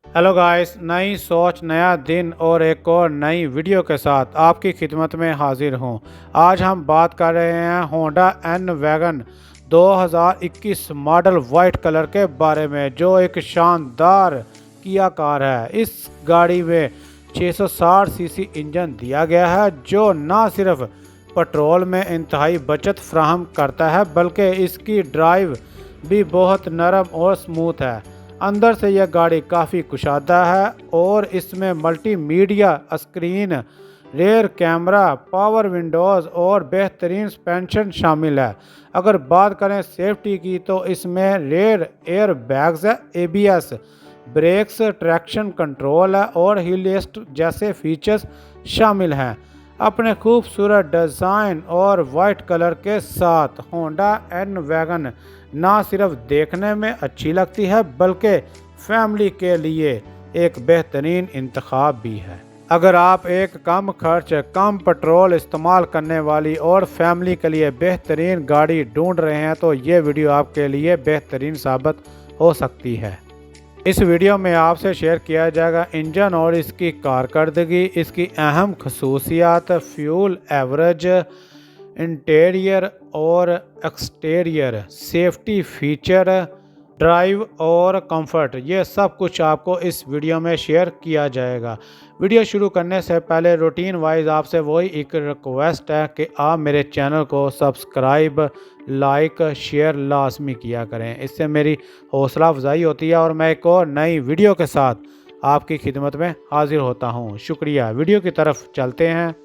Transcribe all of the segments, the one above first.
Hello guys, नई सोच नया दिन और एक और नई वीडियो के साथ आपकी खिदमत में हाजिर हूं। आज हम बात कर रहे हैं Honda N wagon 2021 model white colour के बारे में, जो एक शानदार किया कार है। इस गाड़ी में 660 सीसी इंजन दिया गया है, जो न सिर्फ पेट्रोल में इंतहाई बचत फ्राहम करता है बल्कि इसकी ड्राइव भी बहुत नरम और स्मूथ है। अंदर से यह गाड़ी काफ़ी कुशादा है और इसमें multimedia screen, rare camera, power Windows और बेहतरीन सस्पेंशन शामिल है। अगर बात करें सेफ्टी की तो इसमें रेयर एयर बैग्स है, ABS ब्रेक्स, ट्रैक्शन कंट्रोल है और हिल एसिस्ट जैसे फीचर्स शामिल हैं। अपने खूबसूरत डिज़ाइन और वाइट कलर के साथ होंडा एन वैगन ना सिर्फ देखने में अच्छी लगती है बल्कि फैमिली के लिए एक बेहतरीन इंतखाब भी है। अगर आप एक कम खर्च, कम पेट्रोल इस्तेमाल करने वाली और फैमिली के लिए बेहतरीन गाड़ी ढूंढ रहे हैं तो ये वीडियो आपके लिए बेहतरीन साबित हो सकती है। इस वीडियो में आपसे शेयर किया जाएगा इंजन और इसकी कारकर्दगी, इसकी अहम खसूसियात, फ्यूल एवरेज, इंटीरियर और एक्सटीरियर, सेफ्टी फीचर, ड्राइव और कंफर्ट। ये सब कुछ आपको इस वीडियो में शेयर किया जाएगा। वीडियो शुरू करने से पहले रूटीन वाइज आपसे वही एक रिक्वेस्ट है कि आप मेरे चैनल को सब्सक्राइब, लाइक, शेयर लाजमी किया करें। इससे मेरी हौसला अफजाई होती है और मैं एक और नई वीडियो के साथ आपकी खिदमत में हाजिर होता हूँ। शुक्रिया। वीडियो की तरफ चलते हैं।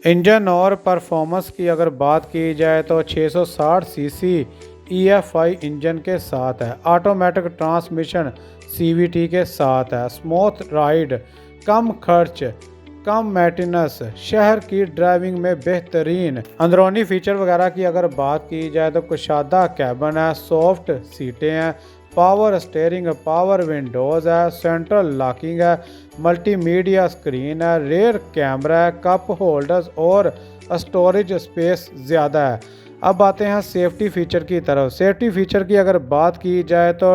इंजन और परफॉर्मेंस की अगर बात की जाए तो 660 सीसी EFI इंजन के साथ है, ऑटोमेटिक ट्रांसमिशन CVT के साथ है, स्मूथ राइड, कम खर्च, कम मेंटेनेंस, शहर की ड्राइविंग में बेहतरीन। अंदरूनी फीचर वगैरह की अगर बात की जाए तो कुशादा कैबन है, सॉफ्ट सीटें हैं, पावर स्टीयरिंग, पावर विंडोज़ है, सेंट्रल लॉकिंग है, मल्टीमीडिया स्क्रीन है, रेयर कैमरा है, कप होल्डर्स और स्टोरेज स्पेस ज़्यादा है। अब आते हैं सेफ्टी फीचर की तरफ। सेफ्टी फीचर की अगर बात की जाए तो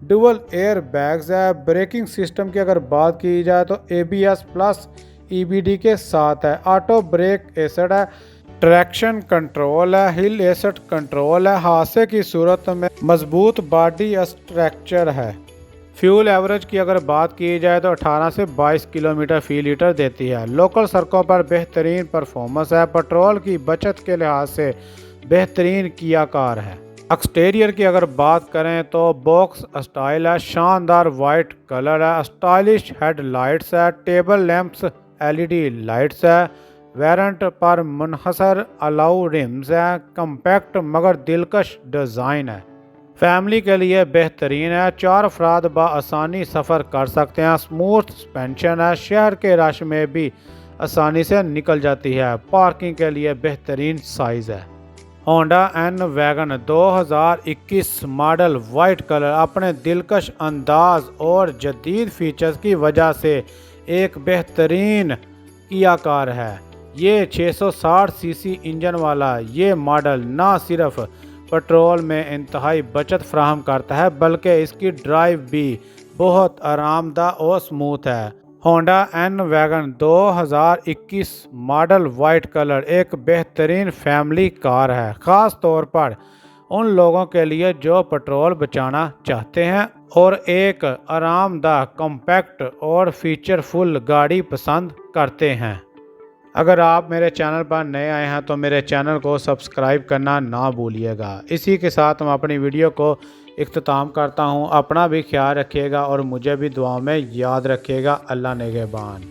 डुअल एयर बैग्स है, ब्रेकिंग सिस्टम की अगर बात की जाए तो ABS प्लस EBD के साथ है, ऑटो ब्रेक एसिड है, ट्रैक्शन कंट्रोल है, हिल एसिड कंट्रोल है, हादसे की सूरत में मजबूत बॉडी स्ट्रक्चर है। फ्यूल एवरेज की अगर बात की जाए तो 18 से 22 किलोमीटर फी लीटर देती है। लोकल सड़कों पर बेहतरीन परफॉर्मेंस है। पेट्रोल की बचत के लिहाज से बेहतरीन किया कार है। एक्सटीरियर की अगर बात करें तो बॉक्स स्टाइल है, शानदार वाइट कलर है, स्टाइलिश हेडलाइट्स है, टेबल लैंप्स LED लाइट्स है, वेरिएंट पर मुनहसर अलाउ रिम्स है, कम्पैक्ट मगर दिलकश डिज़ाइन है। फैमिली के लिए बेहतरीन है, 4 अफराद बआसानी सफ़र कर सकते हैं, स्मूथ सस्पेंशन है, शहर के रश में भी आसानी से निकल जाती है, पार्किंग के लिए बेहतरीन साइज़ है। Honda N wagon 2021 model white colour अपने दिलकश अंदाज और जदीद फीचर्स की वजह से एक बेहतरीन किया कार है। ये 660 सीसी इंजन वाला ये मॉडल ना सिर्फ पेट्रोल में इंतहाई बचत फ्राहम करता है बल्कि इसकी ड्राइव भी बहुत आरामदा और स्मूथ है। Honda N wagon 2021 model white colour एक बेहतरीन फैमिली कार है, ख़ास तौर पर उन लोगों के लिए जो पेट्रोल बचाना चाहते हैं और एक आरामदायक, कॉम्पैक्ट और फीचरफुल गाड़ी पसंद करते हैं। अगर आप मेरे चैनल पर नए आए हैं तो मेरे चैनल को सब्सक्राइब करना ना भूलिएगा। इसी के साथ हम अपनी वीडियो को इख्तिताम करता हूँ। अपना भी ख्याल रखिएगा और मुझे भी दुआ में याद रखिएगा। अल्लाह निगहबान।